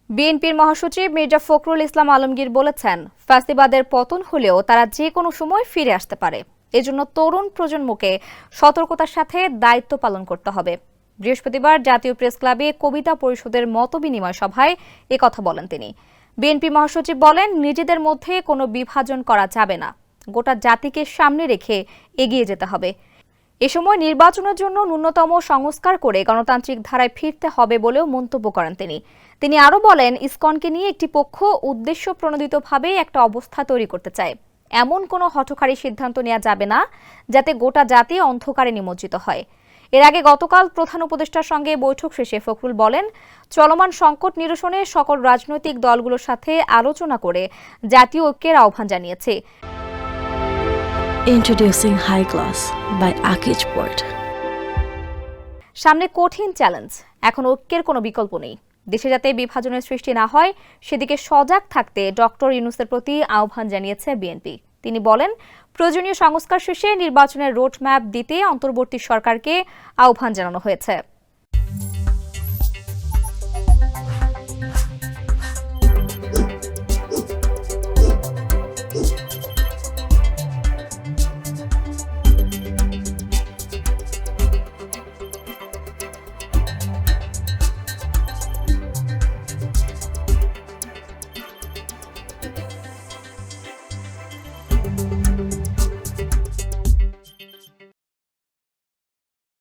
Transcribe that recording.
বিএনপির মহাসচিব মির্জা ফখরুল ইসলাম আলমগীর বলেছেন, ফ্যাসিবাদের পতন হলেও তারা যে কোনো সময় ফিরে আসতে পারে। এজন্য তরুণ প্রজন্মকে সতর্কতার সাথে দায়িত্ব পালন করতে হবে। বৃহস্পতিবার জাতীয় প্রেস ক্লাবে কবিতা পরিষদের মতবিনিময় সভায় একথা বলেন তিনি। বিএনপি মহাসচিব বলেন, নিজেদের মধ্যে কোনো বিভাজন করা যাবে না, গোটা জাতিকে সামনে রেখে এগিয়ে যেতে হবে। এ সময় নির্বাচনের জন্য ন্যূনতম সংস্কার করে গণতান্ত্রিক ধারায় ফিরতে হবে বলেও মন্তব্য করেন তিনি আরও বলেন, ইসকনকে নিয়ে একটি পক্ষ উদ্দেশ্য প্রণোদিতভাবে একটা অবস্থা তৈরি করতে চায়। এমন কোনো হঠকারী সিদ্ধান্ত নেওয়া যাবে না যাতে গোটা জাতি অন্ধকারে নিমজ্জিত হয়। এর আগে গতকাল প্রধান উপদেষ্টার সঙ্গে বৈঠক শেষে ফখরুল বলেন, চলমান সংকট নিরসনে সকল রাজনৈতিক দলগুলোর সাথে আলোচনা করে জাতীয় ঐক্যের আহ্বান জানিয়েছে। Introducing High Class by Akij Port. সামনে কঠিন চ্যালেঞ্জ, এখন ঐক্যের কোনো বিকল্প নেই। দেশে যাতে বিভাজনের সৃষ্টি না হয় সেদিকে সজাগ থাকতে ডক্টর ইউনূসের প্রতি আহ্বান জানিয়েছে বিএনপি। তিনি বলেন, প্রয়োজনীয় সংস্কার শেষে নির্বাচনের রোডম্যাপ দিতে অন্তর্বর্তী সরকারকে আহ্বান জানানো হয়েছে।